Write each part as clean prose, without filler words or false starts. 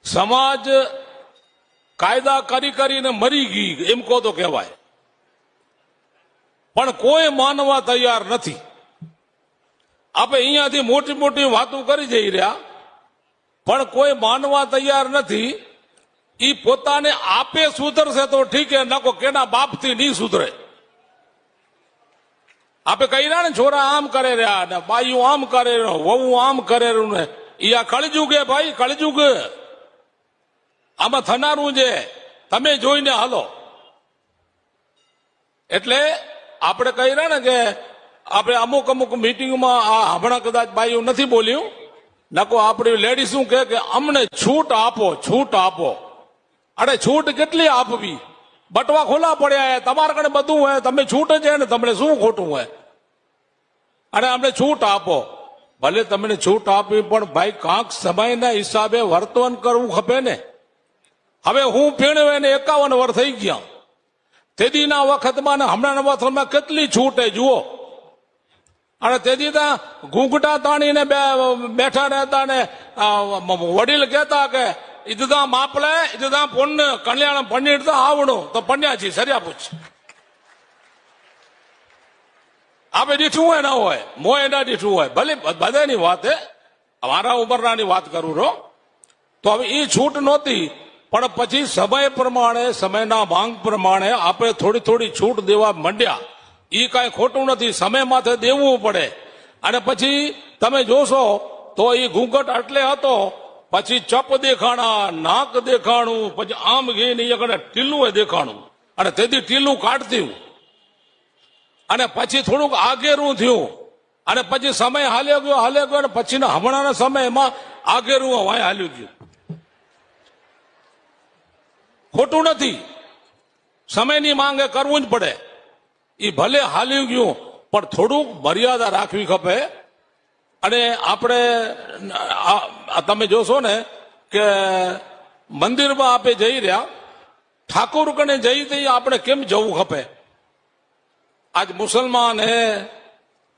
સમાજ કાયદા કરીને મરી ગઈ એમ કહો તો કહેવાય, પણ કોઈ માનવા તૈયાર નથી. આપણે અહીંયાથી મોટી મોટી વાતો કરી જઈ રહ્યા, પણ કોઈ માનવા તૈયાર નથી. ઈ પોતાને આપે સુધરશે તો ઠીક, નકો કેના બાપથી નહીં સુધરે. આપે કહી રહ્યા ને છોરા આમ કરે રહ્યા ને બાયું આમ કરે વહુ આમ કરે રહ્યું ને, ઈ આ કળજુગ ભાઈ, કળજુગ આમાં થનારું છે. તમે જોઈને હાલો. એટલે આપણે કહી રહ્યા ને કે આપણે અમુક અમુક મિટિંગમાં આ હમણાં કદાચ બાયું નથી બોલ્યું, નકો આપણી લેડી શું કે અમને છૂટ આપો, છૂટ આપો. અરે છૂટ કેટલી આપવી? બટવા ખોલા પડ્યા, તમારા કને બધું હોય, તમે છૂટ જ ને, તમને શું ખોટું હોય? અને અમને છૂટ આપો. ભલે તમને છૂટ આપી, પણ ભાઈ કાંક સમયના હિસાબે વર્તન કરવું ખપે ને. હવે હું પીણવે ને 51 વર્ષ થઈ ગયા. તેદીના વખતમાં ને હમણાંના વખતમાં કેટલી છૂટ જુઓ. અને તેદી ત્યાં ઘૂંઘટા તાણીને બેઠા રહેતા ને વડીલ કહેતા કે இதுதான் மாப்பிள்ளை, இதுதான் பொண்ணு, கல்யாணம் பண்ணிட்டு தான் ஆகணும். તો પન્યાજી સરિયા પૂછ આપે દીઠું હોય ના હોય, મોય ના દીઠું હોય, ભલે બધાની વાત હે, મારા ઉંમરનાની વાત કરું રહો. તો હવે એ છૂટ નહોતી, પણ પછી સમય પ્રમાણે, સમયના માંગ પ્રમાણે આપણે થોડી થોડી છૂટ દેવા માંડ્યા. એ કાંઈ ખોટું નથી, સમય માથે દેવું પડે. અને પછી તમે જોશો તો એ ઘૂંઘટ એટલે હતો, પછી ચપ દેખાણા, નાક દેખાણું, પછી આમ ઘીને ટીલું દેખાણું, અને તેથી ટીલું કાઢતી, અને પછી થોડુંક આગેરું થયું, અને પછી સમય હાલ્યો ગયો, અને પછી હમણાંના સમયમાં આગેરું વાય હાલ્યું ગયું. ખોટું નથી, સમયની માંગે કરવું જ પડે. એ ભલે હાલ્યું ગયું, પણ થોડુંક મર્યાદા રાખવી ખપે. અને આપણે તમે જોશો ને કે મંદિરમાં આપણે જઈ રહ્યા, ઠાકોર કને જઈ તઈ આપણે કેમ જવું ખપે? આજ મુસલમાન હે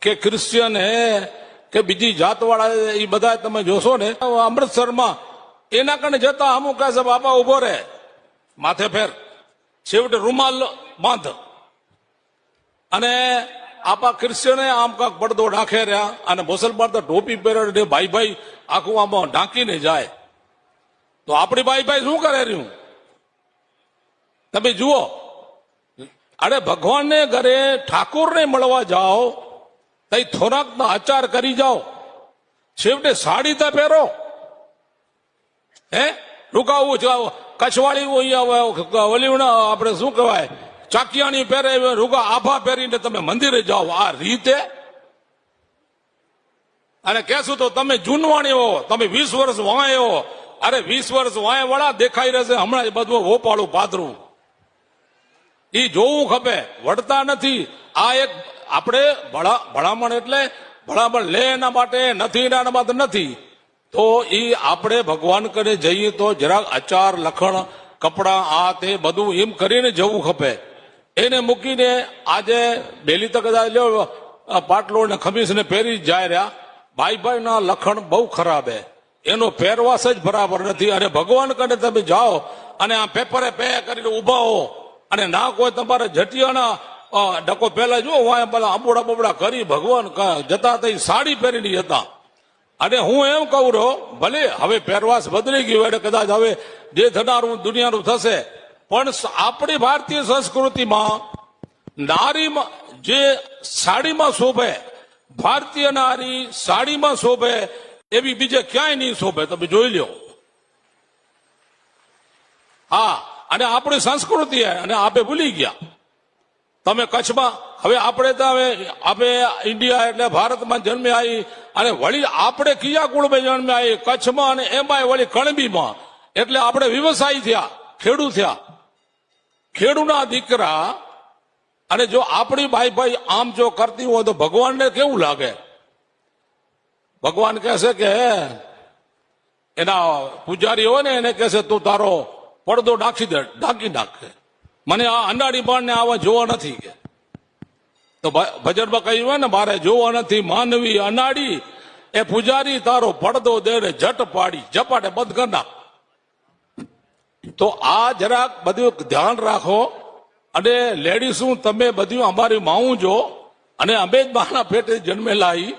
કે ક્રિશ્ચિયન હે કે બીજી જાતવાળા, એ બધા તમે જોશો ને અમૃતસરમાં એના કને જતા અમુક કહે બાપા ઉભો રહે, માથે ફેર, છેવટે રૂમાલ બાંધ. અને આપા ક્રિશ્ચિયને આમ કાંક પડદો ઢાંકે રહ્યા, અને મુસલમાન તો ટોપી પહેરે, ભાઈ ભાઈ આખું આમાં ઢાંકીને જાય. તો આપણી ભાઈ ભાઈ શું કરે રહ્યું? તમે જુઓ. અરે ભગવાનને ઘરે ઠાકોરને મળવા જાઓ તઈ થોડાક આચાર કરી જાઓ, છેવટે સાડી તો પહેરો. હે રૂકાવું કચ્છવાળી ઓલીના આપણે શું કહેવાય ચાકિયાણી પહેરે, રૂગા આભા પહેરીને તમે મંદિરે જાઓ આ રીતે? અને કહેશું તો તમે જૂનવાણી હો, તમે 20 વર્ષ વાય હો. અરે 20 વર્ષ વાય વાળા દેખાઈ રહેશે હમણાં બધું હોપાળું પાદરું. એ જોવું ખપે, વળતા નથી. આ એક આપણે ભલામણ, એટલે ભલામણ લે એના માટે નથી, એના માટે નથી. તો એ આપણે ભગવાન કરે જઈએ તો જરાક આચાર લખણ કપડા આ તે બધું એમ કરીને જવું ખપે. એને મૂકીને આજે બેલી તક લ્યો પાટલો ને ખમીસ ને પહેરી જાય રહ્યા. ભાઈ ભાઈ ના લખણ બહુ ખરાબ હે, એનો પહેરવાસ જ બરાબર નથી. અને ભગવાન કને તમે જાઓ અને આ પેપરે પે કરીને ઉભા હો, અને ના કોઈ તમારે જટિયાના ડકો પહેલા જો પેલા આંબોડા બબડા કરી ભગવાન જતા થઈ સાડી પહેરીને જતા. અને હું એમ કહું રહો, ભલે હવે પહેરવાસ બદલી ગયું, એટલે કદાચ હવે જે થનારું દુનિયાનું થશે, પણ આપણી ભારતીય સંસ્કૃતિમાં નારીમાં જે સાડીમાં શોભે, ભારતીય નારી સાડીમાં શોભે એવી બીજે ક્યાંય નહીં શોભે. તમે જોઈ લો. હા, અને આપણી સંસ્કૃતિ અને આપે ભૂલી ગયા. તમે કચ્છમાં, હવે આપણે તો હવે આપણે ઇન્ડિયા એટલે ભારતમાં જન્મે આવી, અને વળી આપણે કિયા કુળમાં જન્મે આવી કચ્છમાં, અને એમાં વળી કણબીમાં. એટલે આપણે વ્યવસાયી થયા, ખેડૂત થયા, ખેડૂના દીકરા. અને જો આપણી ભાઈ ભાઈ આમ જો કરતી હોય તો ભગવાનને કેવું લાગે? ભગવાન કહેશે કે એના પૂજારી હોય ને એને કહેશે તું તારો પડદો ઢાંકી નાખે, મને આ અનાડી બાણને આવા જોવા નથી કે. તો ભજનમાં કહ્યું હોય ને મારે જોવા નથી માનવી અનાડી, એ પૂજારી તારો પડદો દે જટ પાડી ઝપાટે બંધ કર નાખ. તો આ જરાક બધું ધ્યાન રાખો. અને લેડીઝું તમે બધું અમારી માવું જો, અને અમે જ માના પેટે જન્મેલા ઈ,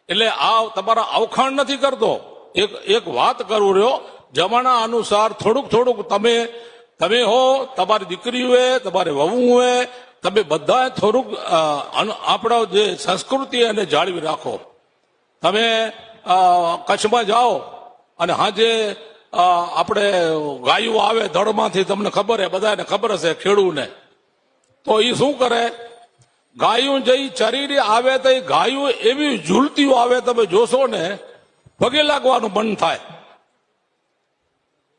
એટલે આ તમારા અવખાણ નથી કરતો. એક વાત કરું રહ્યો, જમાના અનુસાર થોડુંક તમે હો, તમારી દીકરી હોય, તમારી વહુ હોય, તમે બધા થોડુંક આપણા જે સંસ્કૃતિ એને જાળવી રાખો. તમે કચ્છમાં જાઓ અને હાજે આપણે ગાયું આવે ધડમાંથી, તમને ખબર હે, બધાને ખબર હશે ખેડૂને. તો એ શું કરે, ગાયું જઈ ચરીને આવે તો એ ગાયું એવી ઝૂલતી આવે, તમે જોશો ને પગે લાગવાનું મન થાય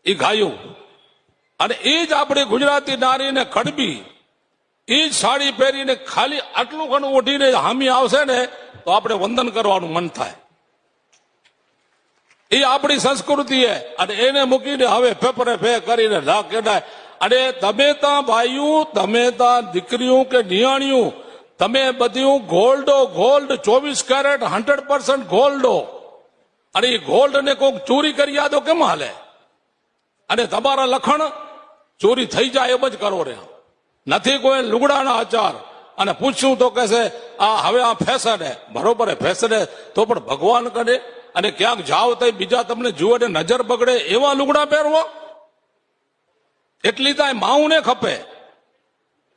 એ ગાયું. અને એ જ આપણી ગુજરાતી નારીને કડબી એ જ સાડી પહેરીને ખાલી આટલું ઘણું ઓઢીને હામી આવશે ને તો આપણે વંદન કરવાનું મન થાય. એ આપણી સંસ્કૃતિ છે. અને એને મૂકીને હવે પેપરે ફે કરીને કેડાય. અને તમે ત્યાં ભાઈઓ, તમે ત્યાં દીકરીઓ કે નિયાણીઓ, તમે બધું ગોલ્ડ 24 કેરેટ 100% ગોલ્ડો. અને એ ગોલ્ડ ને કોઈક ચોરી કરી આદો કેમ હાલે? અને તમારા લખણ ચોરી થઈ જાય એમ જ કરો રે. નથી કોઈ લુગડાના આચાર. અને પૂછ્યું તો કહેશે આ હવે આ ફેશન હે. બરોબર હે, ફેશન હે, તો પણ ભગવાન કરે. અને ક્યાંક જાઓ તો બીજા તમને જુએ ને નજર બગડે એવા લુગડા પહેરવો, એટલી તાય માઉને ખપે.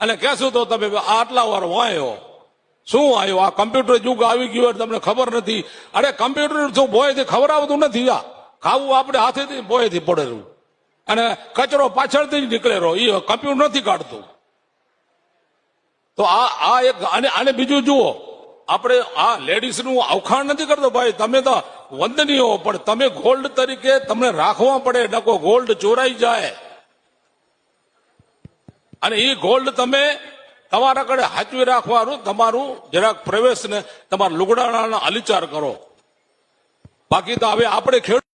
અને કહેશું તો તમે આટલા વાર વાયો શું આવ્યો? આ કમ્પ્યુટર યુગ આવી ગયું એટલે તમને ખબર નથી. અરે કમ્પ્યુટર શું બોયથી ખબર આવતું નથી. આ ખાવું આપણે હાથેથી બોયથી પડેલું, અને કચરો પાછળથી જ નીકળેલો, એ કમ્પ્યુટર નથી કાઢતું. તો આ એક. અને બીજું જુઓ, આપણે આ લેડીઝનું અવખાણ નથી કરતો ભાઈ, તમે તો વંદનીય હો, પણ તમે ગોલ્ડ તરીકે તમને રાખવા પડે, નકો ગોલ્ડ ચોરાઈ જાય. અને એ ગોલ્ડ તમે તમારા કડે હાચવી રાખવાનું, તમારું જરાક પ્રવેશને તમારા લુગડાના અલિચાર કરો. બાકી તો હવે આપણે ખેડૂત